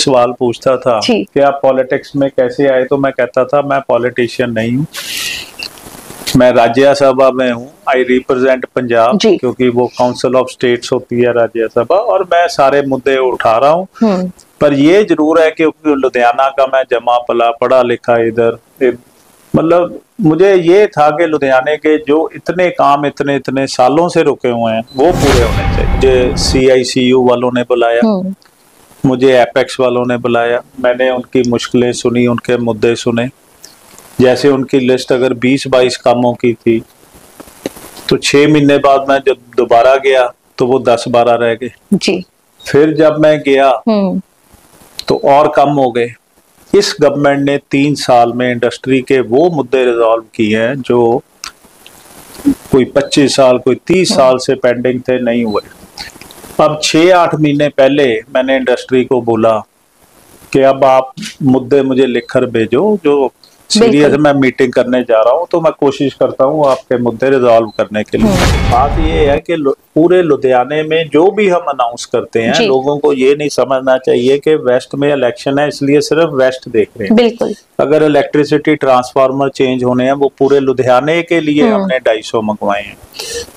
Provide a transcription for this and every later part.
सवाल पूछता था कि आप पॉलिटिक्स में कैसे आए, तो मैं कहता था मैं पॉलिटिशियन नहीं हूँ, मैं राज्यसभा में हूँ। आई रिप्रेजेंट पंजाब, क्योंकि वो काउंसिल ऑफ स्टेट्स होती है राज्यसभा, और मैं सारे मुद्दे उठा रहा हूँ। पर ये जरूर है कि लुधियाना का मैं जमा पला पढ़ा लिखा इधर, मतलब मुझे ये था कि लुधियाने के जो इतने काम इतने सालों से रुके हुए हैं वो पूरे होने चाहिए। CICU वालों ने बुलाया, मुझे एपेक्स वालों ने बुलाया, मैंने उनकी मुश्किलें सुनी, उनके मुद्दे सुने। जैसे उनकी लिस्ट अगर 20-22 कामों की थी, तो 6 महीने बाद मैं जब दोबारा गया तो वो 10-12 रह गए जी। फिर जब मैं गया तो और कम हो गए। इस गवर्नमेंट ने 3 साल में इंडस्ट्री के वो मुद्दे रिजॉल्व किए हैं जो कोई 25 साल कोई 30 साल से पेंडिंग थे, नहीं हुए। अब 6-8 महीने पहले मैंने इंडस्ट्री को बोला कि अब आप मुद्दे मुझे लिखकर भेजो, जो सीरियस मैं मीटिंग करने जा रहा हूँ, तो मैं कोशिश करता हूँ आपके मुद्दे रिजॉल्व करने के लिए। बात ये है कि पूरे लुधियाने में जो भी हम अनाउंस करते हैं, लोगों को ये नहीं समझना चाहिए कि वेस्ट में इलेक्शन है इसलिए सिर्फ वेस्ट देख रहे हैं। बिल्कुल। अगर इलेक्ट्रिसिटी ट्रांसफार्मर चेंज होने हैं, वो पूरे लुधियाने के लिए हमने 250 मंगवाए हैं।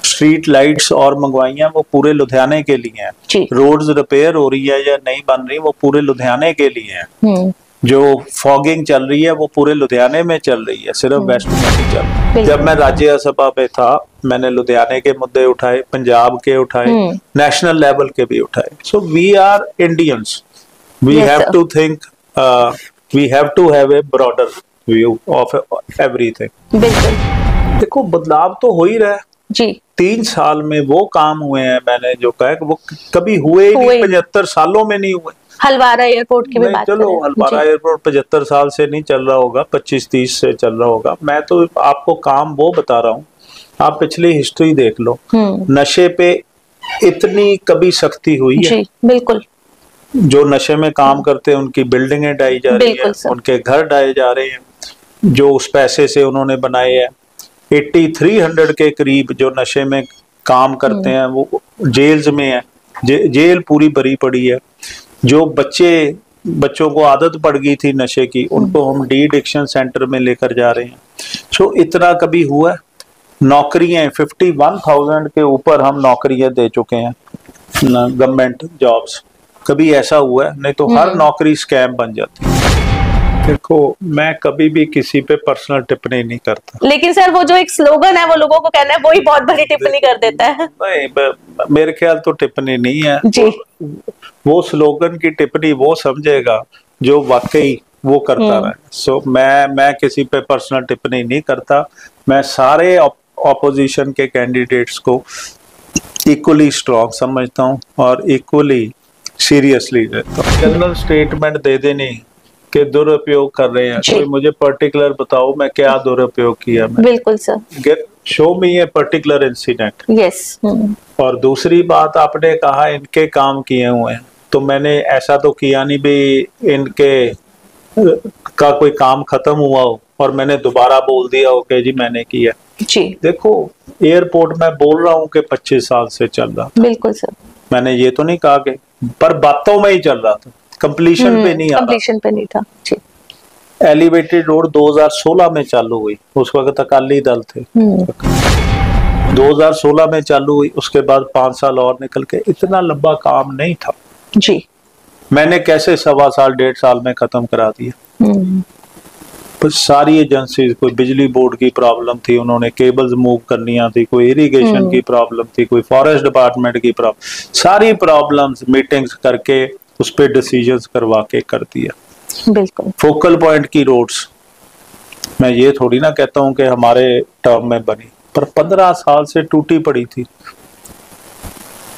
स्ट्रीट लाइट्स और मंगवाई हैं, वो पूरे लुधियाने के लिए हैं। रोड्स रिपेयर हो रही है या नहीं बन रही, वो पूरे लुधियाने के लिए है। जो फॉगिंग चल रही है वो पूरे लुधियाने में चल रही है, सिर्फ वेस्ट में नहीं चल रही। जब मैं राज्यसभा पे था, मैंने लुधियाने के मुद्दे उठाए, पंजाब के उठाए, नेशनल लेवल के भी उठाए। So we are Indians, we have to think, we have to have a broader view of everything. देखो बदलाव तो हो ही रहा है जी। 3 साल में वो काम हुए हैं, मैंने जो कहा वो कभी हुए ही नहीं, 75 सालों में नहीं हुए। हलवारा एयरपोर्ट की भी बात चलो हलवारा एयरपोर्ट 75 साल से नहीं चल रहा होगा, 25-30 से चल रहा होगा। मैं तो आपको काम वो बता रहा हूँ, आप पिछली हिस्ट्री देख लो, नशे पे इतनी कभी सख्ती हुई है? बिल्कुल। जो नशे में काम करते हैं उनकी बिल्डिंगें ढाई जा रही है, उनके घर ढाए जा रहे हैं, जो उस पैसे से उन्होंने बनाए हैं। 8300 के करीब जो नशे में काम करते हैं वो जेल्स में है, जेल पूरी भरी पड़ी है। जो बच्चों को आदत पड़ गई थी नशे की, उनको हम डी एडिक्शन सेंटर में लेकर जा रहे हैं। सो इतना कभी हुआ? नौकरियां 51,000 के ऊपर हम नौकरियां दे चुके हैं, गवर्नमेंट जॉब्स। कभी ऐसा हुआ है? नहीं तो हर नौकरी स्कैम बन जाती है। देखो मैं कभी भी किसी पे पर्सनल टिप्पणी नहीं करता, लेकिन सर वो जो एक स्लोगन है वो लोगों को कहना है, वही बहुत बड़ी टिप्पणी कर देता है। नहीं, मेरे ख्याल तो टिप्पणी नहीं है जी। वो स्लोगन की टिप्पणी वो समझेगा जो वाकई वो करता रहे। सो मैं किसी पे पर्सनल टिप्पणी नहीं करता। मैं सारे ऑपोजिशन के कैंडिडेट्स को इक्वली स्ट्रॉन्ग समझता हूँ और इक्वली सीरियसली लेता हूँ। जनरल स्टेटमेंट दे देनी के दुरुपयोग कर रहे हैं, कोई मुझे पर्टिकुलर बताओ मैं क्या दुरुपयोग किया मैं? बिल्कुल sir, show me a particular incident. Yes. और दूसरी बात, आपने कहा इनके काम किए हुए हैं, तो मैंने ऐसा तो किया नहीं भी इनके का कोई काम खत्म हुआ हो और मैंने दोबारा बोल दिया हो कि जी मैंने किया जी। देखो एयरपोर्ट में बोल रहा हूँ कि 25 साल से चल रहा था। बिल्कुल सर, मैंने ये तो नहीं कहा कि, पर बातों में ही चल रहा था, कंप्लीशन पे नहीं आ रहा, कंप्लीशन पे नहीं था जी। एलिवेटेड रोड 2016 में चालू हुई, उस वक्त अकाली दल थे। 2016 में चालू हुई, उसके बाद 5 साल और निकल के, इतना लंबा काम नहीं था जी। मैंने कैसे 1.25 साल 1.5 साल में खत्म करा दिया। तो सारी एजेंसी, कोई बिजली बोर्ड की प्रॉब्लम थी, उन्होंने केबल्स मूव करनी थी, कोई इरिगेशन की प्रॉब्लम थी, कोई फॉरेस्ट डिपार्टमेंट की प्रॉब्लम, सारी प्रॉब्लम्स मीटिंग्स करके उस पर डिसीजंस करवा के कर दिया। बिल्कुल। फोकल पॉइंट की रोड्स, मैं ये थोड़ी ना कहता हूँ कि हमारे टर्म में बनी, पर 15 साल से टूटी पड़ी थी।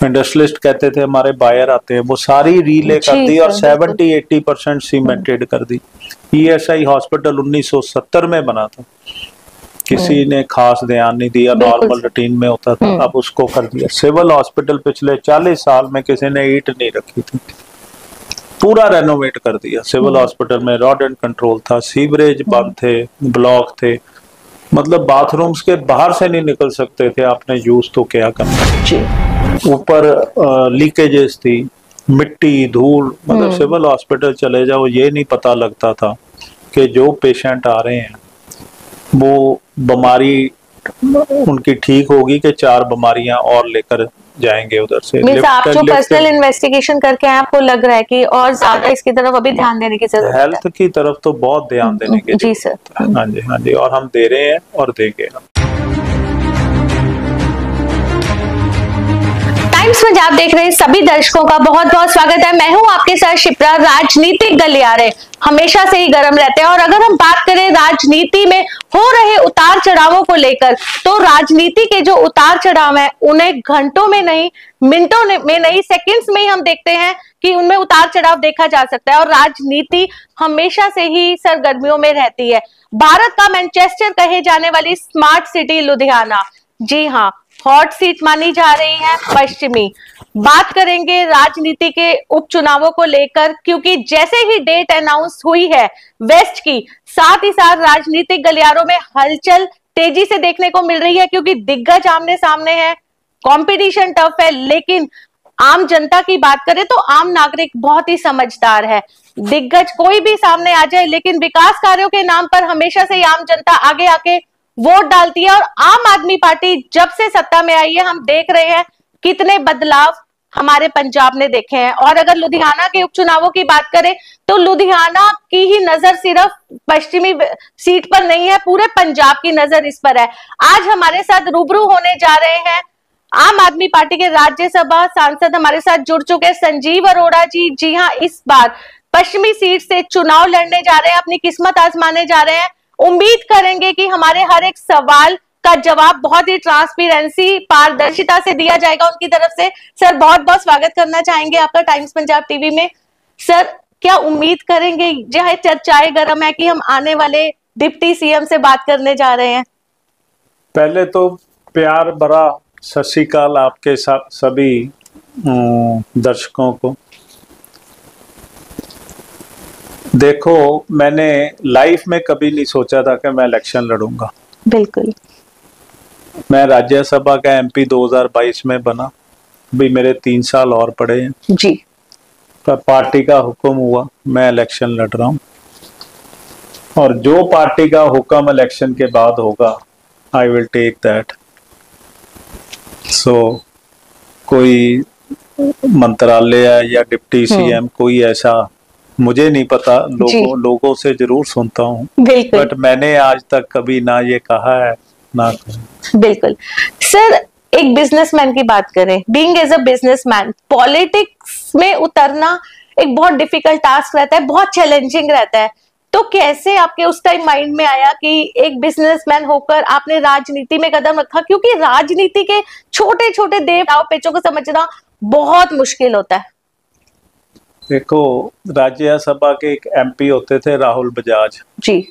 इंडस्ट्रियलिस्ट कहते थे हमारे बायर आते हैं, वो सारी रीले कर दी और 70-80% सीमेंटेड कर दी। ESI हॉस्पिटल 1970 में बना था, किसी ने खास ध्यान नहीं दिया, नॉर्मल रूटीन में होता था, अब उसको कर दिया। सिविल हॉस्पिटल पिछले 40 साल में किसी ने ईंट नहीं रखी थी, पूरा रेनोवेट कर दिया। सिविल हॉस्पिटल में रॉड एंड कंट्रोल था, सीवरेज बंद थे, ब्लॉक थे, मतलब बाथरूम्स के बाहर से नहीं निकल सकते थे, आपने यूज तो क्या करना। ऊपर लीकेजेस थी, मिट्टी धूल, मतलब सिविल हॉस्पिटल चले जाओ ये नहीं पता लगता था कि जो पेशेंट आ रहे हैं वो बीमारी उनकी ठीक होगी कि 4 बीमारियां और लेकर जाएंगे उधर से। आप जो पर्सनल इन्वेस्टिगेशन करके आए आपको लग रहा है कि और ज्यादा इसकी तरफ अभी ध्यान देने की जरूरत है? हेल्थ की तरफ तो बहुत ध्यान देने की जी सर। हाँ जी, हाँ जी, और हम दे रहे हैं और देंगे। टाइम्स पंजाब देख रहे सभी दर्शकों का बहुत बहुत स्वागत है। मैं हूं आपके साथ शिप्रा। राजनीतिक गलियारे हमेशा से ही गर्म रहते हैं और अगर हम बात करें राजनीति में हो रहे उतार चढ़ावों को लेकर, तो राजनीति के जो उतार चढ़ाव है उन्हें घंटों में नहीं, मिनटों में नहीं, सेकंड्स में ही हम देखते हैं कि उनमें उतार चढ़ाव देखा जा सकता है। और राजनीति हमेशा से ही सरगर्मियों में रहती है। भारत का मैनचेस्टर कहे जाने वाली स्मार्ट सिटी लुधियाना, जी हाँ, हॉट सीट मानी जा रही है पश्चिमी। बात करेंगे राजनीति के उपचुनावों को लेकर, क्योंकि जैसे ही डेट अनाउंस हुई है वेस्ट की, साथ ही साथ राजनीतिक गलियारों में हलचल तेजी से देखने को मिल रही है, क्योंकि दिग्गज आमने सामने है, कंपटीशन टफ है। लेकिन आम जनता की बात करें तो आम नागरिक बहुत ही समझदार है। दिग्गज कोई भी सामने आ जाए, लेकिन विकास कार्यों के नाम पर हमेशा से आम जनता आगे आके वोट डालती है। और आम आदमी पार्टी जब से सत्ता में आई है, हम देख रहे हैं कितने बदलाव हमारे पंजाब ने देखे हैं। और अगर लुधियाना के उपचुनावों की बात करें तो लुधियाना की ही नजर सिर्फ पश्चिमी सीट पर नहीं है, पूरे पंजाब की नजर इस पर है। आज हमारे साथ रूबरू होने जा रहे हैं आम आदमी पार्टी के राज्यसभा सांसद, हमारे साथ जुड़ चुके संजीव अरोड़ा जी। जी हाँ, इस बार पश्चिमी सीट से चुनाव लड़ने जा रहे हैं, अपनी किस्मत आजमाने जा रहे हैं। उम्मीद करेंगे कि हमारे हर एक सवाल का जवाब बहुत ही ट्रांसपेरेंसी, पारदर्शिता से दिया जाएगा उनकी तरफ से। सर, बहुत बहुत स्वागत करना चाहेंगे आपका टाइम्स पंजाब टीवी में। सर, क्या उम्मीद करेंगे, जहाँ चर्चाएं गर्म है, कि हम आने वाले डिप्टी सीएम से बात करने जा रहे हैं? पहले तो प्यार भरा सत श्री अकाल आपके सभी दर्शकों को। देखो, मैंने लाइफ में कभी नहीं सोचा था कि मैं इलेक्शन लड़ूंगा। बिल्कुल। मैं राज्यसभा का एमपी 2022 में बना, भी मेरे 3 साल और पड़े हैं जी। पर पार्टी का हुक्म हुआ, मैं इलेक्शन लड़ रहा हूं। और जो पार्टी का हुक्म इलेक्शन के बाद होगा, आई विल टेक दैट। सो कोई मंत्रालय या डिप्टी सीएम कोई ऐसा मुझे नहीं पता, लोगों से जरूर सुनता हूँ, बट मैंने आज तक कभी ना ये कहा है ना। बिल्कुल सर, एक बिजनेसमैन की बात करें, being as a businessman, politics में उतरना एक बहुत डिफिकल्ट टास्क रहता है, बहुत चैलेंजिंग रहता है। तो कैसे आपके उस टाइम माइंड में आया कि एक बिजनेसमैन होकर आपने राजनीति में कदम रखा? क्योंकि राजनीति के छोटे छोटे देव पेचों को समझना बहुत मुश्किल होता है। देखो, राज्यसभा के एक एमपी होते थे राहुल बजाज जी।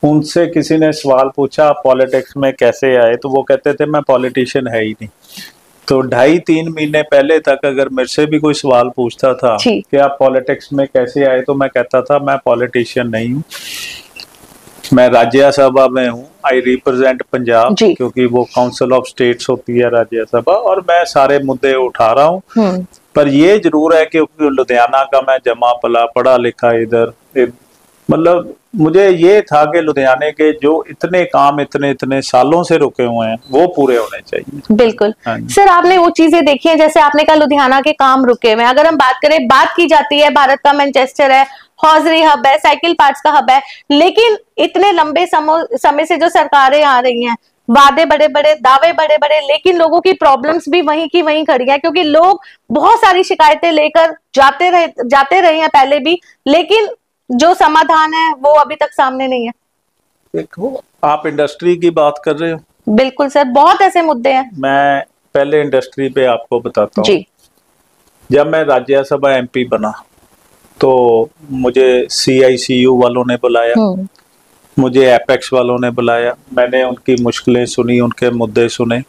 उनसे किसी ने सवाल पूछा आप पॉलिटिक्स में कैसे आए, तो वो कहते थे मैं पॉलिटिशियन है ही नहीं। तो 2.5-3 महीने पहले तक अगर मेरे से भी कोई सवाल पूछता था कि आप पॉलिटिक्स में कैसे आए, तो मैं कहता था मैं पॉलिटिशियन नहीं हूँ, मैं राज्यसभा में हूँ, आई रिप्रेजेंट पंजाब, क्योंकि वो काउंसिल ऑफ स्टेट्स होती है राज्यसभा, और मैं सारे मुद्दे उठा रहा हूँ। पर ये जरूर है कि लुधियाना का मैं जमा पला पढ़ा लिखा इधर, मतलब मुझे ये था कि लुधियाने के जो इतने काम इतने सालों से रुके हुए हैं वो पूरे होने चाहिए। बिल्कुल सर, आपने वो चीजें देखी है, जैसे आपने कहा लुधियाना के काम रुके हुए हैं। अगर हम बात करें, बात की जाती है भारत का मैनचेस्टर है, हौजरी हब है, साइकिल पार्ट्स का हब है, लेकिन इतने लंबे समय से जो सरकारें आ रही हैं, वादे बड़े बड़े, दावे बड़े बड़े, लेकिन लोगों की प्रॉब्लम्स भी वहीं की वहीं खड़ी है, क्योंकि लोग बहुत सारी शिकायतें लेकर जाते रहे हैं पहले भी, लेकिन जो समाधान है वो अभी तक सामने नहीं है। देखो, आप इंडस्ट्री की बात कर रहे हो। बिल्कुल सर, बहुत ऐसे मुद्दे हैं। मैं पहले इंडस्ट्री पे आपको बताता हूँ। जब मैं राज्यसभा एमपी बना तो मुझे CICU वालों ने बुलाया, मुझे एपेक्स वालों ने बुलाया, मैंने उनकी मुश्किलें सुनी, उनके मुद्दे सुने।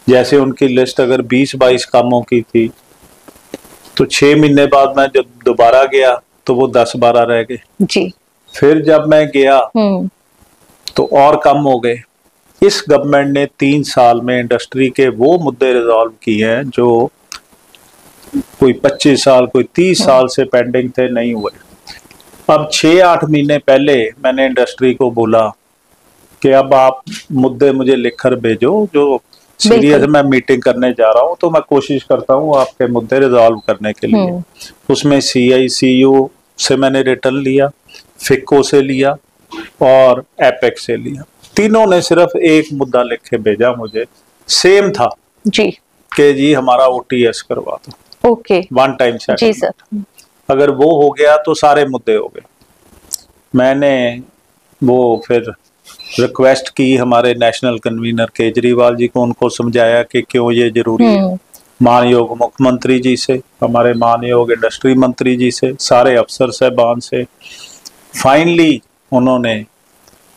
जैसे उनकी लिस्ट अगर 20-22 कामों की थी, तो 6 महीने बाद मैं जब दोबारा गया तो वो 10-12 रह गए जी। फिर जब मैं गया तो और कम हो गए। इस गवर्नमेंट ने 3 साल में इंडस्ट्री के वो मुद्दे रिजॉल्व किए हैं जो कोई 25 साल, कोई 30 साल से पेंडिंग थे, नहीं हुए। अब 6-8 महीने पहले मैंने इंडस्ट्री को बोला कि अब आप मुद्दे मुझे लिखकर भेजो, जो सीरियस मैं मीटिंग करने जा रहा हूँ, तो मैं कोशिश करता हूँ आपके मुद्दे रिजॉल्व करने के लिए। उसमें CICU से मैंने रिटर्न लिया, फिक्को से लिया और एपेक्स से लिया। तीनों ने सिर्फ एक मुद्दा लिख के भेजा मुझे, सेम था जी, कि जी हमारा OTS करवा दो, ओके, वन टाइम सेटलमेंट। जी सर। अगर वो हो गया तो सारे मुद्दे हो गए। मैंने वो फिर रिक्वेस्ट की हमारे नेशनल कन्वीनर केजरीवाल जी को, उनको समझाया कि क्यों ये जरूरी है, मानयोग मुख्यमंत्री जी से, हमारे मानयोग इंडस्ट्री मंत्री जी से, सारे अफसर साहबान से। फाइनली उन्होंने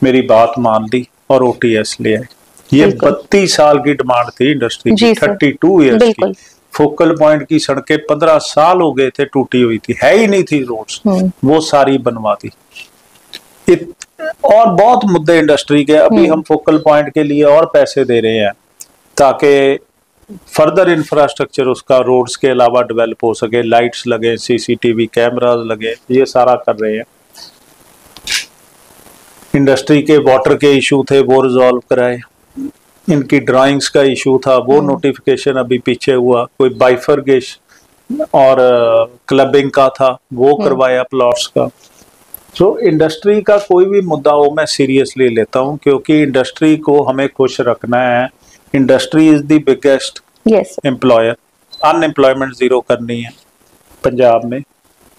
मेरी बात मान ली और OTS ले आए। ये 32 साल की डिमांड थी इंडस्ट्री की, 32 ईयर्स की। फोकल पॉइंट की सड़कें 15 साल हो गए थे टूटी हुई थी, है ही नहीं थी रोड्स, वो सारी बनवा दी। और बहुत मुद्दे इंडस्ट्री के, अभी हम फोकल पॉइंट के लिए और पैसे दे रहे हैं ताकि फर्दर इंफ्रास्ट्रक्चर उसका रोड्स के अलावा डेवलप हो सके, लाइट्स लगे, CCTV कैमरास लगे, ये सारा कर रहे हैं। इंडस्ट्री के वाटर के इशू थे, वो रिजॉल्व कराए। इनकी ड्राइंग्स का इशू था, वो नोटिफिकेशन अभी पीछे हुआ। कोई बाइफरगेशन और क्लबिंग का था, वो करवाया प्लॉट्स का। तो इंडस्ट्री का कोई भी मुद्दा हो मैं सीरियसली लेता हूं, क्योंकि इंडस्ट्री को हमें खुश रखना है। Industry is the biggest employer. Unemployment zero करनी है पंजाब में।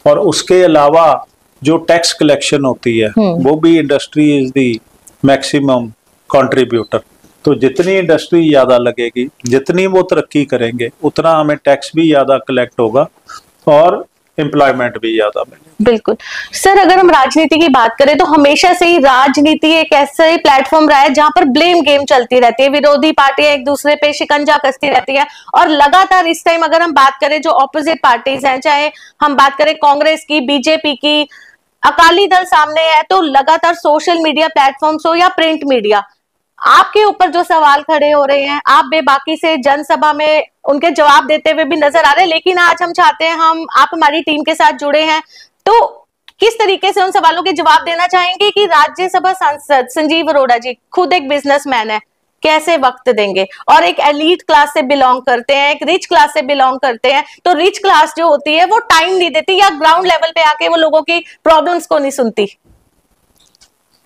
और उसके अलावा जो टैक्स कलेक्शन होती है वो भी industry is the maximum contributor. तो जितनी इंडस्ट्री ज्यादा लगेगी, जितनी वो तरक्की करेंगे, उतना हमें टैक्स भी ज्यादा कलेक्ट होगा और एम्प्लॉयमेंट भी ज्यादा मिलेगा। बिल्कुल सर, अगर हम राजनीति की बात करें तो हमेशा से ही राजनीति एक ऐसा ही प्लेटफॉर्म रहा है जहां पर ब्लेम गेम चलती रहती है, विरोधी पार्टियां एक दूसरे पे शिकंजा कसती रहती है। और लगातार इस टाइम अगर हम बात करें जो ऑपोजिट पार्टीज हैं, चाहे हम बात करें कांग्रेस की, बीजेपी की, अकाली दल सामने है, तो लगातार सोशल मीडिया प्लेटफॉर्म्स हो या प्रिंट मीडिया, आपके ऊपर जो सवाल खड़े हो रहे हैं, आप बेबाकी से जनसभा में उनके जवाब देते हुए भी नजर आ रहे हैं। लेकिन आज हम चाहते हैं, आप हमारी टीम के साथ जुड़े हैं, तो किस तरीके से उन सवालों के जवाब देना चाहेंगे कि राज्यसभा सांसद संजीव अरोड़ा जी खुद एक बिजनेसमैन है, कैसे वक्त देंगे? और एक एलीट क्लास से बिलोंग करते हैं, एक रिच क्लास से बिलोंग करते हैं, तो रिच क्लास जो होती है वो टाइम नहीं देती या ग्राउंड लेवल पे आके वो लोगों की प्रॉब्लम्स को नहीं सुनती।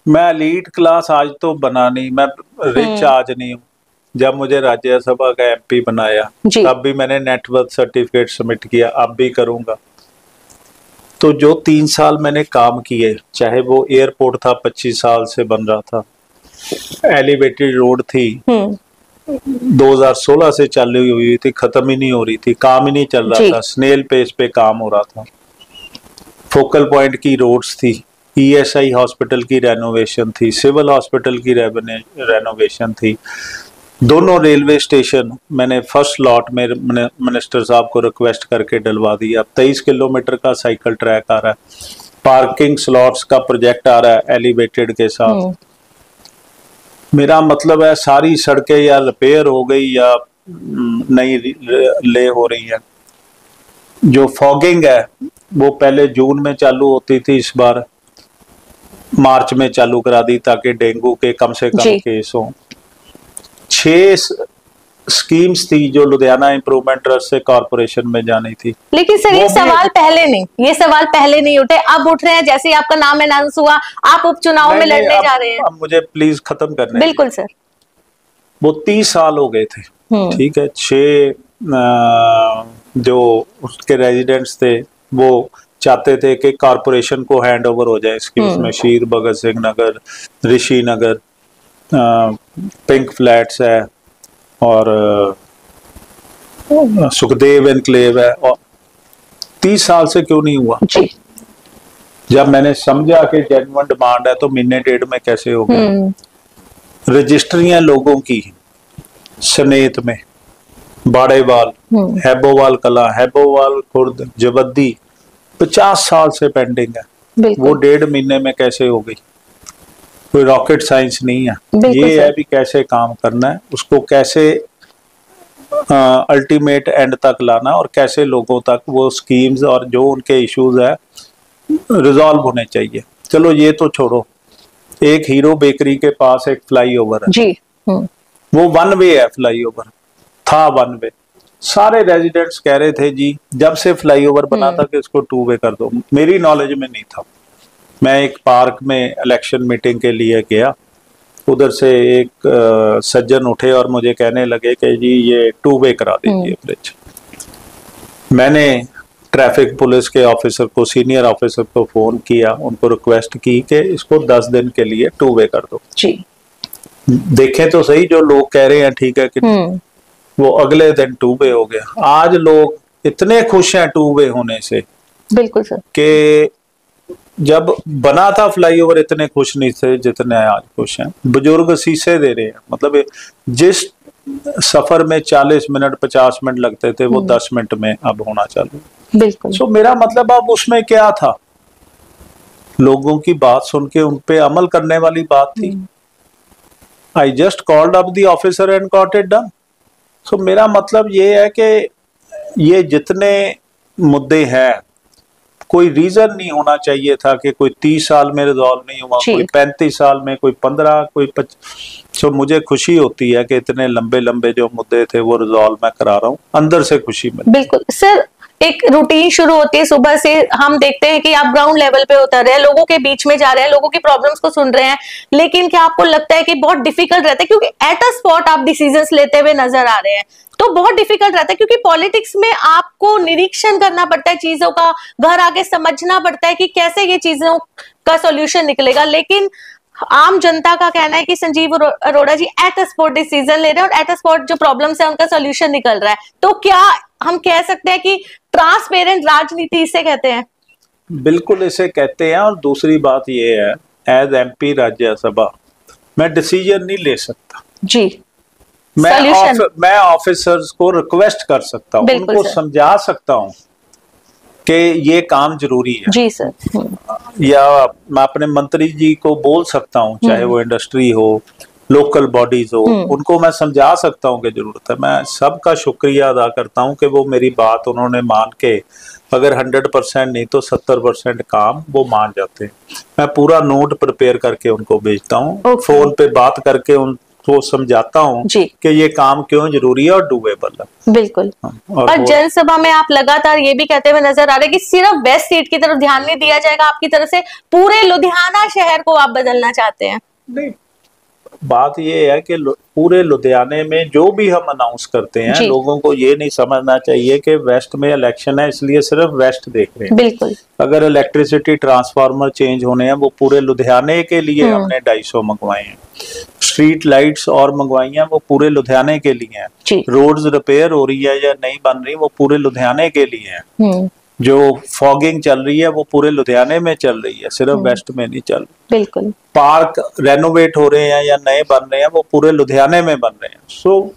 मैं एलीट क्लास आज तो बना नहीं, मैं रिच आज नहीं हूँ। जब मुझे राज्यसभा का MP बनाया तब भी मैंने नेटवर्थ सर्टिफिकेट सबमिट किया, अब भी करूंगा। तो जो 3 साल मैंने काम किए, चाहे वो एयरपोर्ट था 25 साल से बन रहा था, एलिवेटेड रोड थी 2016 से चालू हुई थी, खत्म ही नहीं हो रही थी, काम ही नहीं चल रहा था, स्नेल पेस पे काम हो रहा था। फोकल पॉइंट की रोड्स थी, ESI हॉस्पिटल की रेनोवेशन थी, सिविल हॉस्पिटल की रेनोवेशन थी, दोनों रेलवे स्टेशन मैंने फर्स्ट लॉट में मिनिस्टर साहब को रिक्वेस्ट करके डलवा दिया। 23 किलोमीटर का साइकिल ट्रैक आ रहा है, पार्किंग स्लॉट्स का प्रोजेक्ट आ रहा है एलिवेटेड के साथ। मेरा मतलब है सारी सड़कें या रिपेयर हो गई या नई ले हो रही है। जो फॉगिंग है वो पहले जून में चालू होती थी, इस बार मार्च में चालू करा दी ताकि डेंगू के कम से कम केस हो। 6 स्कीम्स थी जो लुधियाना इंप्रूवमेंट ट्रस्ट से कॉर्पोरेशन में जानी थी। लेकिन सर ये सवाल पहले नहीं उठे, अब उठ रहे हैं जैसे ही आपका नाम अनाउंस हुआ, आप उपचुनाव में लड़ने जा रहे हैं। अब मुझे प्लीज खत्म करने। बिल्कुल सर। वो 30 साल हो गए थे, ठीक है। 6 जो उसके रेजिडेंट्स थे वो चाहते थे कि कॉर्पोरेशन को हैंड ओवर हो जाए स्कीम्स में। शीर भगत सिंह नगर, ऋषि नगर, पिंक फ्लैट्स है और सुखदेव एनक्लेव है। और 30 साल से क्यों नहीं हुआ जी? जब मैंने समझा कि जेन्युइन डिमांड है तो महीने डेढ़ में कैसे हो गया। रजिस्ट्रियां लोगों की सनेत में, बाड़ेवाल, हैबोवाल कला, हैबोवाल खुर्द, जबद्दी 50 साल से पेंडिंग है, वो 1.5 महीने में कैसे हो गई? कोई रॉकेट साइंस नहीं है। ये है भी कैसे काम करना है, उसको कैसे अल्टीमेट एंड तक लाना और कैसे लोगों तक वो स्कीम्स और जो उनके इश्यूज है रिजॉल्व होने चाहिए। चलो ये तो छोड़ो, एक हीरो बेकरी के पास एक फ्लाईओवर है जी, वो वन वे है, फ्लाईओवर था वन वे। सारे रेजिडेंट्स कह रहे थे जी जब से फ्लाईओवर बना था कि इसको टू वे कर दो। मेरी नॉलेज में नहीं था। मैं एक पार्क में इलेक्शन मीटिंग के लिए गया, उधर से एक सज्जन उठे और मुझे कहने लगे कि जी ये टू वे करा दीजिए ब्रिज। मैंने ट्रैफिक पुलिस के ऑफिसर को, सीनियर ऑफिसर को फोन किया, उनको रिक्वेस्ट की कि इसको 10 दिन के लिए टू वे कर दो जी। देखें तो सही जो लोग कह रहे हैं ठीक है कि वो अगले दिन टू वे हो गया। आज लोग इतने खुश हैं टू वे होने से, बिल्कुल सर, कि जब बना था फ्लाईओवर इतने खुश नहीं थे जितने आज खुश हैं। बुजुर्ग शीशे दे रहे हैं, मतलब जिस सफर में 40 मिनट 50 मिनट लगते थे वो 10 मिनट में अब होना चालू। बिल्कुल। सो मेरा मतलब अब उसमें क्या था, लोगों की बात सुन के उन पे अमल करने वाली बात थी। I just called up the officer and got it done. So मेरा मतलब ये है कि ये जितने मुद्दे हैं, कोई रीजन नहीं होना चाहिए था कि कोई 30 साल में रिजॉल्व नहीं हुआ, कोई 35 साल में, कोई 15, कोई 25। सो मुझे खुशी होती है कि इतने लंबे लंबे जो मुद्दे थे वो रिजॉल्व मैं करा रहा हूँ, अंदर से खुशी मिलती। बिल्कुल सर, एक रूटीन शुरू होती है सुबह से, हम देखते हैं कि आप ग्राउंड लेवल पे उतर रहे हैं, लोगों के बीच में जा रहे हैं, लोगों की प्रॉब्लम्स को सुन रहे हैं, लेकिन क्या आपको लगता है कि बहुत डिफिकल्ट रहता है, क्योंकि एट अ स्पॉट आप डिसीजंस लेते हुए नजर आ रहे हैं, तो बहुत डिफिकल्ट रहता है, क्योंकि पॉलिटिक्स में आपको निरीक्षण करना पड़ता है चीजों का, घर आके समझना पड़ता है कि कैसे ये चीजों का सॉल्यूशन निकलेगा। लेकिन आम जनता का कहना है कि संजीव अरोड़ा जी एट अ स्पॉट डिसीजन ले रहे हैं और एट अ स्पॉट जो प्रॉब्लम्स है उनका सॉल्यूशन निकल रहा है। तो क्या हम कह सकते हैं कि ट्रांसपेरेंट राजनीति इसे कहते हैं? बिल्कुल इसे कहते हैं। और दूसरी बात ये है, एज एमपी राज्यसभा मैं डिसीजन नहीं ले सकता जी, मैं ऑफिसर्स को रिक्वेस्ट कर सकता हूँ, उनको समझा सकता हूँ कि ये काम जरूरी है जी सर, या मैं अपने मंत्री जी को बोल सकता हूँ, चाहे वो इंडस्ट्री हो, लोकल बॉडीज हो, उनको मैं समझा सकता हूँ कि जरूरत है। मैं सबका शुक्रिया अदा करता हूँ कि वो मेरी बात उन्होंने मान के, अगर 100% नहीं तो 70% काम वो मान जाते हैं। मैं पूरा नोट प्रिपेयर करके उनको भेजता हूँ, फोन पे बात करके उनको समझाता हूँ कि ये काम क्यों जरूरी है और डूएबल है। बिल्कुल। और जनसभा में आप लगातार ये भी कहते हुए नजर आ रहे कि सिर्फ वेस्ट सीट की तरफ ध्यान नहीं दिया जाएगा आपकी तरफ से, पूरे लुधियाना शहर को आप बदलना चाहते हैं। नहीं, बात ये है कि पूरे लुधियाने में जो भी हम अनाउंस करते हैं, लोगों को ये नहीं समझना चाहिए कि वेस्ट में इलेक्शन है इसलिए सिर्फ वेस्ट देख रहे हैं। बिल्कुल। अगर इलेक्ट्रिसिटी ट्रांसफार्मर चेंज होने हैं वो पूरे लुधियाने के लिए हमने 250 मंगवाए हैं। स्ट्रीट लाइट्स और मंगवाई हैं वो पूरे लुधियाने के लिए हैं। रोड्स रिपेयर हो रही है या नहीं बन रही वो पूरे लुधियाने के लिए हैं। जो फॉगिंग चल रही है वो पूरे लुधियाने में चल रही है, सिर्फ वेस्ट में नहीं चल रही। बिल्कुल। पार्क रेनोवेट हो रहे हैं या नए बन रहे हैं वो पूरे लुधियाने में बन रहे हैं। सो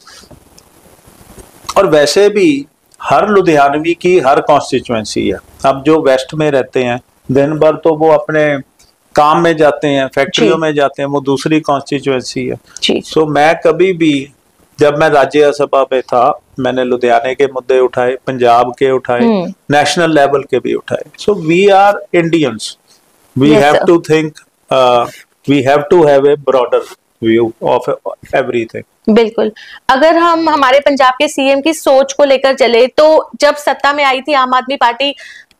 और वैसे भी हर लुधियानवी की हर कॉन्स्टिट्यूएंसी है। अब जो वेस्ट में रहते हैं दिन भर तो वो अपने काम में जाते हैं, फैक्ट्रियों में जाते हैं, वो दूसरी कॉन्स्टिट्यूएंसी है। सो मैं कभी भी, जब मैं राज्यसभा पे था, मैंने लुधियाने के मुद्दे उठाए, पंजाब के उठाए, नेशनल लेवल के भी उठाए। So we are Indians, we have to think, we have to have a broader view of everything. बिल्कुल। अगर हम हमारे पंजाब के सीएम की सोच को लेकर चले तो जब सत्ता में आई थी आम आदमी पार्टी,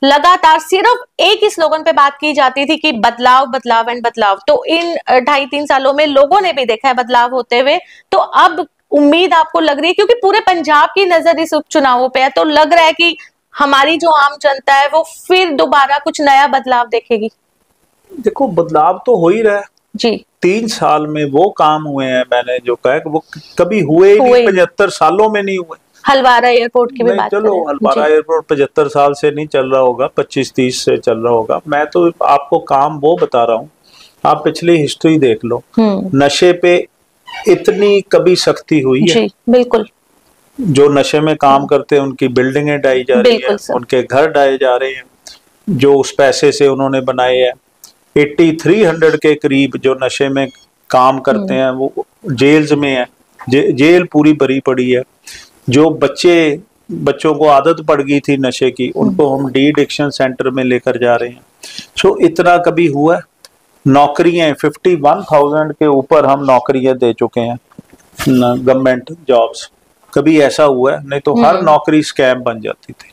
लगातार सिर्फ एक ही स्लोगन पे बात की जाती थी कि बदलाव बदलाव एंड बदलाव। तो इन 2.5-3 सालों में लोगों ने भी देखा है बदलाव होते हुए। तो अब उम्मीद आपको लग रही है, क्योंकि पूरे पंजाब की नजर इस उपचुनावों पे है, तो लग रहा है कि हमारी जो आम जनता है वो फिर दोबारा कुछ नया बदलाव देखेगी? देखो, बदलाव तो हो ही रहा है जी। 3 साल में वो काम हुए हैं, मैंने जो कहा कि वो कभी हुए ही नहीं, 75 सालों में नहीं हुए। हलवारा एयरपोर्ट की भी बात चलो, हलवारा एयरपोर्ट 75 साल से नहीं चल रहा होगा, 25-30 से चल रहा होगा। मैं तो आपको काम वो बता रहा हूँ, आप पिछली हिस्ट्री देख लो। नशे पे इतनी कभी सख्ती हुई है? बिल्कुल। जो नशे में काम करते हैं उनकी बिल्डिंगें ढाई जा रही है, उनके घर ढाए जा रहे हैं, जो उस पैसे से उन्होंने बनाए हैं। 8300 के करीब जो नशे में काम करते हैं वो जेल्स में है, जेल पूरी भरी पड़ी है। जो बच्चों को आदत पड़ गई थी नशे की, उनको हम डी एडिक्शन सेंटर में लेकर जा रहे हैं। सो इतना कभी हुआ? नौकरियां 51,000 के ऊपर हम नौकरियां दे चुके हैं, गवर्नमेंट जॉब्स। कभी ऐसा हुआ है? नहीं तो हर नौकरी स्कैम बन जाती थी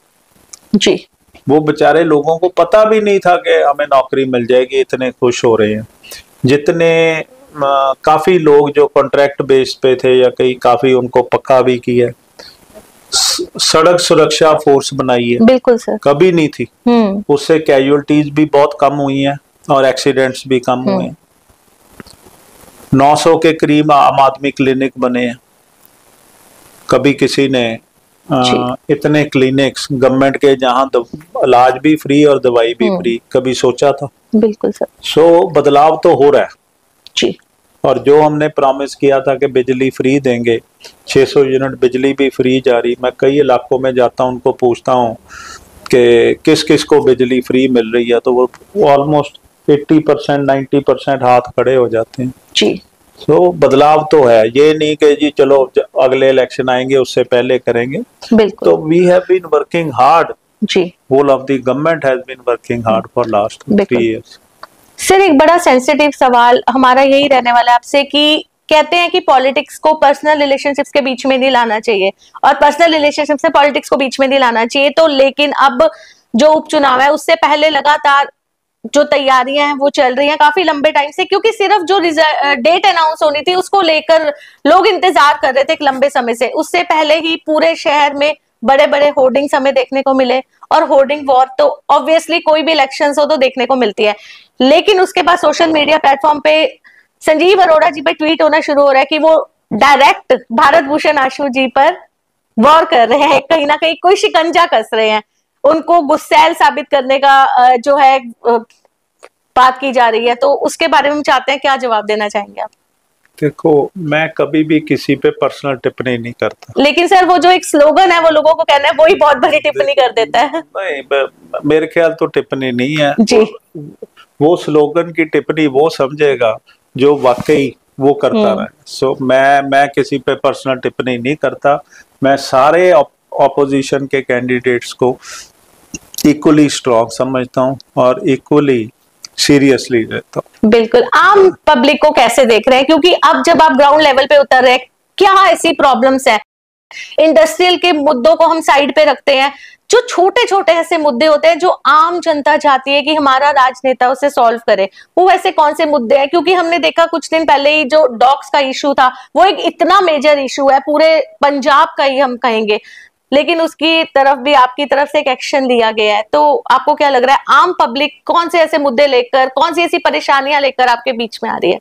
जी। वो बेचारे लोगों को पता भी नहीं था कि हमें नौकरी मिल जाएगी, इतने खुश हो रहे हैं। जितने काफी लोग जो कॉन्ट्रैक्ट बेस पे थे या कहीं, काफी उनको पक्का भी किया। सड़क सुरक्षा फोर्स बनाई है, बिल्कुल सर, कभी नहीं थी। उससे कैजुअलिटीज भी बहुत कम हुई हैं और एक्सीडेंट्स भी कम हुए हैं। 900 के करीब आम आदमी क्लिनिक बने हैं। कभी किसी ने इतने क्लिनिक्स गवर्नमेंट के जहां इलाज भी फ्री और दवाई भी फ्री, कभी सोचा था? बिल्कुल सर। सो बदलाव तो हो रहा है जी। और जो हमने प्रॉमिस किया था कि बिजली फ्री देंगे, 600 यूनिट बिजली भी फ्री जारी। मैं कई इलाकों में जाता हूं, उनको पूछता हूं कि किस किस को बिजली फ्री मिल रही है, तो वो ऑलमोस्ट 80% 90% हाथ खड़े हो जाते हैं जी। तो बदलाव तो है, ये नहीं कि जी चलो अगले इलेक्शन आएंगे उससे पहले करेंगे। बिल्कुल। तो we have been working hard जी, whole of the government has been working hard for last 3 years। Sir एक बड़ा सेंसिटिव सवाल हमारा यही रहने वाला है आपसे कि कहते हैं कि पॉलिटिक्स को पर्सनल रिलेशनशिप्स के बीच में नहीं लाना चाहिए और पर्सनल रिलेशनशिप से पॉलिटिक्स को बीच में नहीं लाना चाहिए। तो लेकिन अब जो उपचुनाव है उससे पहले लगातार जो तैयारियां हैं वो चल रही हैं काफी लंबे टाइम से, क्योंकि सिर्फ जो डेट अनाउंस होनी थी उसको लेकर लोग इंतजार कर रहे थे एक लंबे समय से। उससे पहले ही पूरे शहर में बड़े बड़े होर्डिंग्स हमें देखने को मिले और होर्डिंग वॉर तो ऑब्वियसली कोई भी इलेक्शंस हो तो देखने को मिलती है। लेकिन उसके बाद सोशल मीडिया प्लेटफॉर्म पे संजीव अरोड़ा जी पे ट्वीट होना शुरू हो रहा है कि वो डायरेक्ट भारत भूषण आशु जी पर वॉर कर रहे हैं, कहीं ना कहीं कोई शिकंजा कस रहे हैं, उनको गुस्सैल साबित करने का जो है बात की जा रही है। तो उसके बारे में हम चाहते हैं, क्या जवाब देना चाहेंगे आप? देखो, मैं कभी भी किसी पे पर्सनल टिप्पणी नहीं करता। लेकिन सर वो जो एक स्लोगन है वो लोगों को कहना है, वही बहुत बड़ी टिप्पणी कर देता है। नहीं, मेरे ख्याल तो टिप्पणी नहीं है जी। वो स्लोगन की टिप्पणी वो समझेगा जो वाकई वो करता रहे। सो मैं किसी पे पर्सनल टिप्पणी नहीं करता। मैं सारे ऑपोजिशन के कैंडिडेट्स को इक्वली स्ट्रॉन्ग समझता हूँ और इक्वली सीरियसली रहता हूँ। बिल्कुल। आम पब्लिक को कैसे देख रहे हैं, क्योंकि अब जब आप ग्राउंड लेवल पे उतर रहे हैं, क्या ऐसी प्रॉब्लम्स हैं? इंडस्ट्रियल के मुद्दों को हम साइड पे रखते हैं, जो छोटे छोटे ऐसे मुद्दे होते हैं जो आम जनता चाहती है कि हमारा राजनेता उसे सॉल्व करे, वो वैसे कौन से मुद्दे हैं? क्योंकि हमने देखा कुछ दिन पहले ही जो डॉग्स का इशू था वो एक इतना मेजर इशू है, पूरे पंजाब का ही हम कहेंगे, लेकिन उसकी तरफ भी आपकी तरफ से एक एक्शन लिया गया है। तो आपको क्या लग रहा है आम पब्लिक कौन से ऐसे मुद्दे लेकर, कौन सी ऐसी परेशानियां लेकर आपके बीच में आ रही है?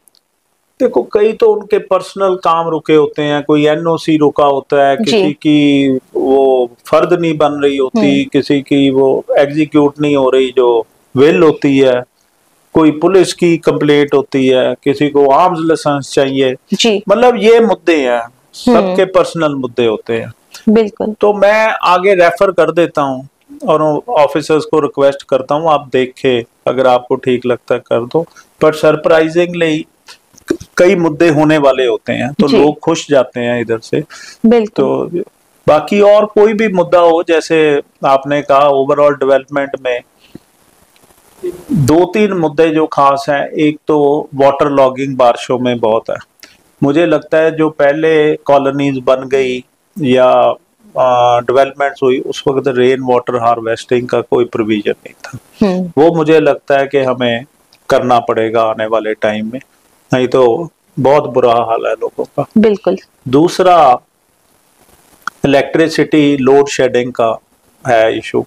देखो, कई तो उनके पर्सनल काम रुके होते हैं, कोई एनओसी रुका होता है, किसी की वो फर्द नहीं बन रही होती, किसी की वो एग्जीक्यूट नहीं हो रही जो विल होती है, कोई पुलिस की कंप्लेंट होती है, किसी को आर्म्स लाइसेंस चाहिए। मतलब ये मुद्दे हैं, सबके पर्सनल मुद्दे होते हैं। बिल्कुल। तो मैं आगे रेफर कर देता हूँ और ऑफिसर्स को रिक्वेस्ट करता हूँ, आप देखें, अगर आपको ठीक लगता है कर दो। पर सरप्राइजिंगली कई मुद्दे होने वाले होते हैं तो लोग खुश जाते हैं इधर से। तो बाकी और कोई भी मुद्दा हो, जैसे आपने कहा ओवरऑल डेवलपमेंट में 2-3 मुद्दे जो खास हैं। एक तो वाटर लॉगिंग बारिशों में बहुत है। मुझे लगता है जो पहले कॉलोनीज बन गई या डेवलपमेंट्स हुई उस वक्त रेन वाटर हार्वेस्टिंग का कोई प्रोविजन नहीं था। वो मुझे लगता है कि हमें करना पड़ेगा आने वाले टाइम में, नहीं तो बहुत बुरा हाल है लोगों का। बिल्कुल। दूसरा, इलेक्ट्रिसिटी लोड शेडिंग का है इशू।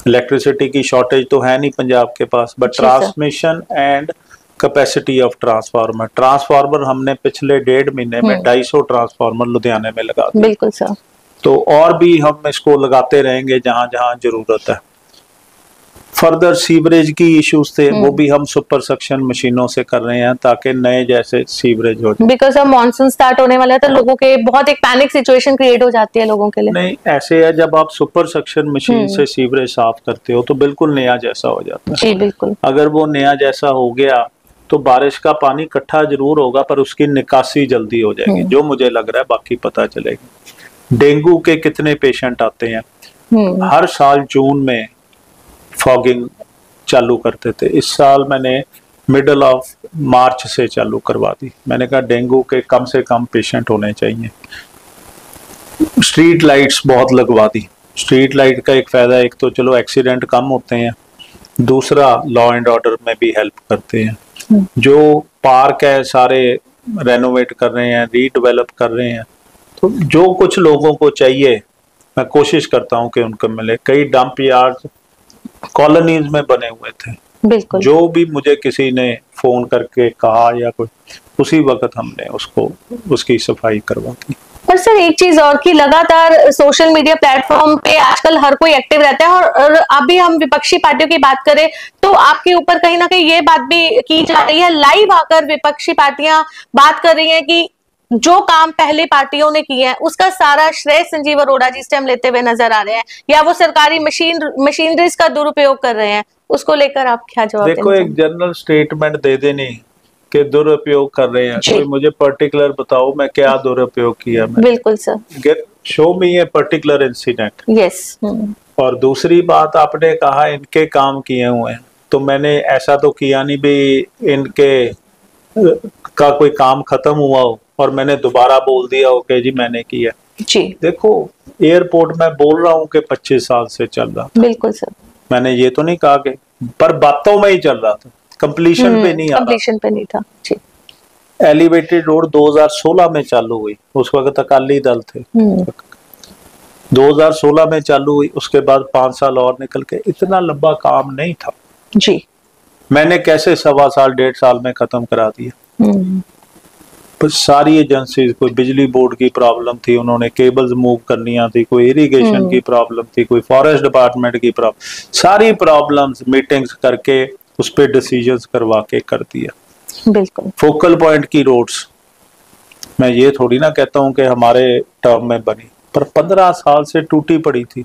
इलेक्ट्रिसिटी की शॉर्टेज तो है नहीं पंजाब के पास, but transmission and capacity of transformer हमने पिछले 1.5 महीने में 250 ट्रांसफार्मर लुधियाने में लगा दिए। बिल्कुल सर। तो और भी हम इसको लगाते रहेंगे जहां जहां जरूरत है। फर्दर सीवरेज की इश्यूज थे, वो भी हम सुपर सक्शन मशीनों से कर रहे हैं ताकि नए जैसे सीवरेज हो जाए। बिकॉज अब मॉनसून स्टार्ट होने वाला है तो लोगों के बहुत एक पैनिक सिचुएशन क्रिएट हो जाती है लोगों के लिए। नहीं, ऐसे है, जब आप सुपर सक्शन मशीन से सीवरेज साफ करते हो तो बिल्कुल नया जैसा हो जाता है। जी बिल्कुल। अगर वो नया जैसा हो गया तो बारिश का पानी इकट्ठा जरूर होगा पर उसकी निकासी जल्दी हो जाएगी, जो मुझे लग रहा है, बाकी पता चलेगा। डेंगू के कितने पेशेंट आते हैं। हर साल जून में फॉगिंग चालू करते थे, इस साल मैंने मिडल ऑफ मार्च से चालू करवा दी। मैंने कहा डेंगू के कम से कम पेशेंट होने चाहिए। स्ट्रीट लाइट्स बहुत लगवा दी। स्ट्रीट लाइट का एक फायदा, एक तो चलो एक्सीडेंट कम होते हैं, दूसरा लॉ एंड ऑर्डर में भी हेल्प करते हैं। जो पार्क है सारे रेनोवेट कर रहे हैं, रीडेवलप कर रहे हैं, तो जो कुछ लोगों को चाहिए मैं कोशिश करता हूं कि उनको मिले। कई डंप यार्ड कॉलोनीज में बने हुए थे, बिल्कुल। जो भी मुझे किसी ने फोन करके कहा या कोई, उसी वक्त हमने उसकी सफाई करवा दी। पर सर एक चीज और कि लगातार सोशल मीडिया प्लेटफॉर्म पे आजकल हर कोई एक्टिव रहता है, और अभी हम विपक्षी पार्टियों की बात करें तो आपके ऊपर कहीं ना कहीं ये बात भी की जा रही है, लाइव आकर विपक्षी पार्टियां बात कर रही हैं कि जो काम पहले पार्टियों ने किए हैं उसका सारा श्रेय संजीव अरोड़ा जी से हम लेते हुए नजर आ रहे हैं, या वो सरकारी मशीनरीज का दुरुपयोग कर रहे हैं। उसको लेकर आप क्या जवाब देंगे? देखो, एक जनरल स्टेटमेंट दे देनी कि दुरुपयोग कर रहे हैं, कोई मुझे पर्टिकुलर बताओ मैं क्या दुरुपयोग किया। मैं बिल्कुल sir, show me a particular incident. Yes. और दूसरी बात, आपने कहा इनके काम किए हुए हैं, तो मैंने ऐसा तो किया नहीं भी इनके का कोई काम खत्म हुआ हो और मैंने दोबारा बोल दिया हो कि जी मैंने किया जी। देखो, एयरपोर्ट में बोल रहा हूँ कि 25 साल से चल रहा था। बिल्कुल सर, मैंने ये तो नहीं कहा कि, पर बातों में ही चल रहा था, कंप्लीशन पे नहीं आ रहा। कंप्लीशन पे नहीं था जी। एलिवेटेड रोड 2016 में चालू हुई, उस वक्त अकाली दल थे। 2016 में चालू हुई, उसके बाद 5 साल और निकल के, इतना लंबा काम नहीं था जी। मैंने कैसे 1.25 साल 1.5 साल में खत्म करा दिया। पर सारी एजेंसी, कोई बिजली बोर्ड की प्रॉब्लम थी, उन्होंने केबल्स मूव करनी थी, कोई इरिगेशन की प्रॉब्लम थी, कोई फॉरेस्ट डिपार्टमेंट की प्रॉब्लम, सारी प्रॉब्लम्स मीटिंग्स करके उस पर डिसीजंस करवा के कर दिया। बिल्कुल। फोकल पॉइंट की रोड्स, मैं ये थोड़ी ना कहता हूं कि हमारे टर्म में बनी, पर 15 साल से टूटी पड़ी थी।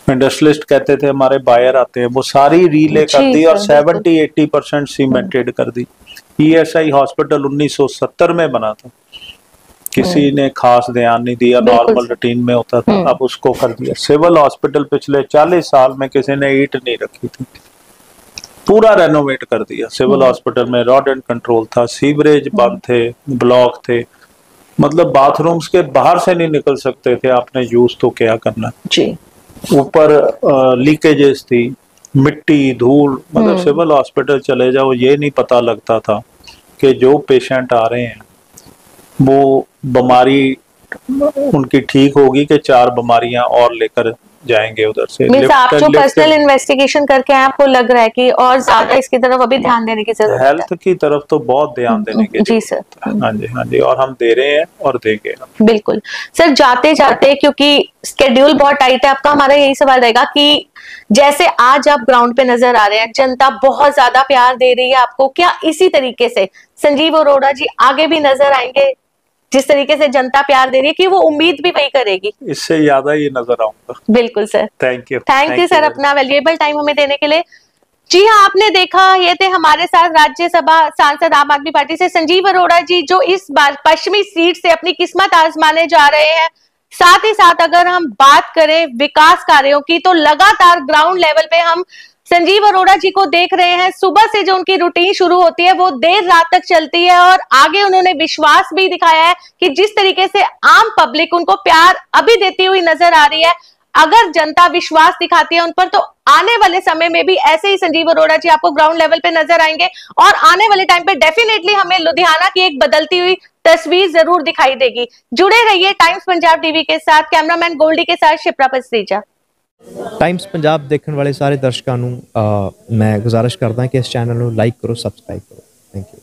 इंडस्ट्रियलिस्ट कहते थे हमारे बायर आते हैं, वो सारी रीले कर दी और 70-80% सीमेंटेड कर दी। ESI हॉस्पिटल 1970 में बना था, किसी ने खास ध्यान नहीं दिया, नॉर्मल रूटीन में होता था, अब उसको कर दिया। सिविल हॉस्पिटल पिछले 40 साल में किसी ने ईंट नहीं रखी थी, पूरा रेनोवेट कर दिया। सिविल हॉस्पिटल में रॉड एंड कंट्रोल था, सीवरेज बंद थे, ब्लॉक थे, मतलब बाथरूम्स के बाहर से नहीं निकल सकते थे, आपने यूज तो क्या करना जी। ऊपर लीकेजेस थी, मिट्टी, धूल, मतलब सिविल हॉस्पिटल चले जाओ, ये नहीं पता लगता था कि जो पेशेंट आ रहे हैं वो बीमारी उनकी ठीक होगी कि 4 बीमारियां और लेकर जाएंगे उधर से। आप जो पर्सनल इन्वेस्टिगेशन करके हैं, आपको लग रहा है कि और ज्यादा इसकी तरफ अभी ध्यान देने की जरूरत है? हेल्थ की तरफ तो बहुत ध्यान देने की जी सर। हाँ जी, हाँ जी, और हम दे रहे हैं और देंगे। बिल्कुल सर। जाते जाते, क्योंकि स्केड्यूल बहुत टाइट है, आपका हमारा यही सवाल रहेगा कि जैसे आज आप ग्राउंड पे नजर आ रहे हैं, जनता बहुत ज्यादा प्यार दे रही है आपको, क्या इसी तरीके से संजीव अरोड़ा जी आगे भी नजर आएंगे? जिस तरीके से जनता प्यार दे रही है कि वो उम्मीद भी वही करेगी, इससे ज्यादा ही नजर आऊंगा। बिल्कुल सर। थैंक यू सर, अपना वैल्यूएबल टाइम हमें देने के लिए। जी हाँ, आपने देखा, ये थे हमारे साथ राज्यसभा सांसद आम आदमी पार्टी से संजीव अरोड़ा जी, जो इस बार पश्चिमी सीट से अपनी किस्मत आजमाने जा रहे हैं। साथ ही साथ अगर हम बात करें विकास कार्यों की, तो लगातार ग्राउंड लेवल पे हम संजीव अरोड़ा जी को देख रहे हैं। सुबह से जो उनकी रूटीन शुरू होती है वो देर रात तक चलती है, और आगे उन्होंने विश्वास भी दिखाया है कि जिस तरीके से आम पब्लिक उनको प्यार अभी देती हुई नजर आ रही है, अगर जनता विश्वास दिखाती है उन पर, तो आने वाले समय में भी ऐसे ही संजीव अरोड़ा जी आपको ग्राउंड लेवल पे नजर आएंगे, और आने वाले टाइम पे डेफिनेटली हमें लुधियाना की एक बदलती हुई तस्वीर जरूर दिखाई देगी। जुड़े रहिए टाइम्स पंजाब टीवी के साथ। कैमरामैन गोल्डी के साथ शिप्रा पसरीजा। टाइम्स पंजाब देखने वाले सारे दर्शकों मैं गुजारिश करदा कि इस चैनल को लाइक करो, सबसक्राइब करो। Thank you.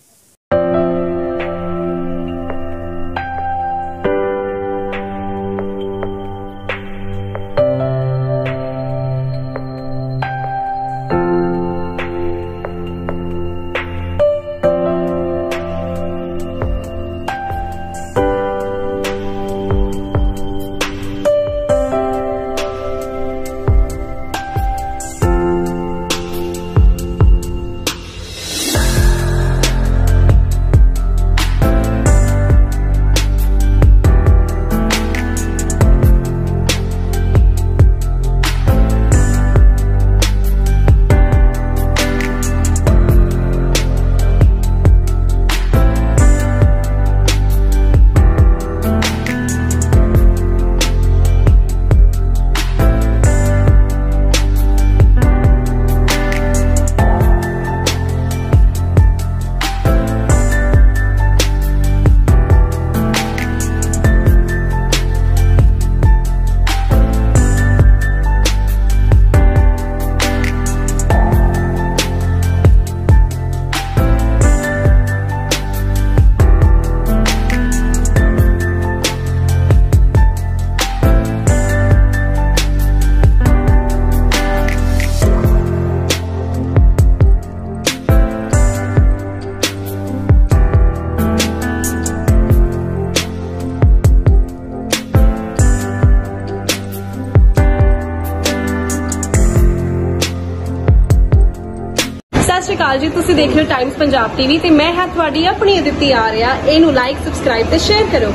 ਸ਼੍ਰੀ ਅਕਾਲ ਜੀ, ਤੁਸੀਂ ਦੇਖ ਰਹੇ ਹੋ ਟਾਈਮਸ ਪੰਜਾਬ ਟੀਵੀ ਤੇ ਮੈਂ ਹਾਂ ਤੁਹਾਡੀ ਆਪਣੀ ਅਦਿਤੀ ਆਰਿਆ। ਇਹਨੂੰ ਲਾਈਕ, ਸਬਸਕ੍ਰਾਈਬ ਤੇ ਸ਼ੇਅਰ ਕਰੋ।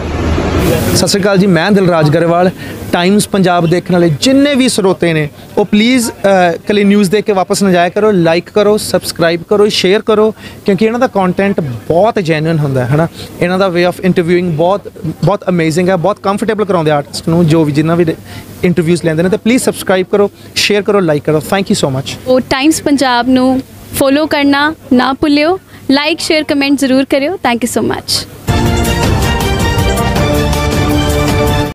ਸਤਿ ਸ਼੍ਰੀ ਅਕਾਲ ਜੀ, ਮੈਂ ਦਿਲਰਾਜ ਗਰੇਵਾਲ। ਟਾਈਮਸ ਪੰਜਾਬ ਦੇਖਣ ਵਾਲੇ ਜਿੰਨੇ ਵੀ ਸਰੋਤੇ ਨੇ ਉਹ ਪਲੀਜ਼ ਕੱਲੀ ਨਿਊਜ਼ ਦੇਖ ਕੇ ਵਾਪਸ ਨਾ ਜਾਇਆ ਕਰੋ। ਲਾਈਕ ਕਰੋ, ਸਬਸਕ੍ਰਾਈਬ ਕਰੋ, ਸ਼ੇਅਰ ਕਰੋ, ਕਿਉਂਕਿ ਇਹਨਾਂ ਦਾ ਕੰਟੈਂਟ ਬਹੁਤ ਜੈਨੂਇਨ ਹੁੰਦਾ ਹੈ ਨਾ। ਇਹਨਾਂ ਦਾ ਵੇ ਆਫ ਇੰਟਰਵਿਊਇੰਗ ਬਹੁਤ ਅਮੇਜ਼ਿੰਗ ਹੈ, ਬਹੁਤ ਕੰਫਰਟੇਬਲ ਕਰਾਉਂਦੇ ਆਰਟਿਸਟ ਨੂੰ ਜੋ ਵੀ ਜਿੰਨਾ ਵੀ ਇੰਟਰਵਿਊਜ਼ ਲੈਂਦੇ ਨੇ। ਤੇ ਪਲੀਜ਼ ਸਬਸਕ੍ਰਾਈਬ ਕਰੋ, ਸ਼ੇਅਰ ਕਰੋ, ਲਾਈਕ ਕਰੋ। Thank you so much. ਉਹ ਟਾਈਮਸ ਪੰਜਾਬ ਨੂੰ ਫੋਲੋ ਕਰਨਾ ਨਾ ਭੁੱਲਿਓ। ਲਾਈਕ, ਸ਼ੇਅਰ, ਕਮੈਂਟ ਜ਼ਰੂਰ ਕਰਿਓ। Thank you so much.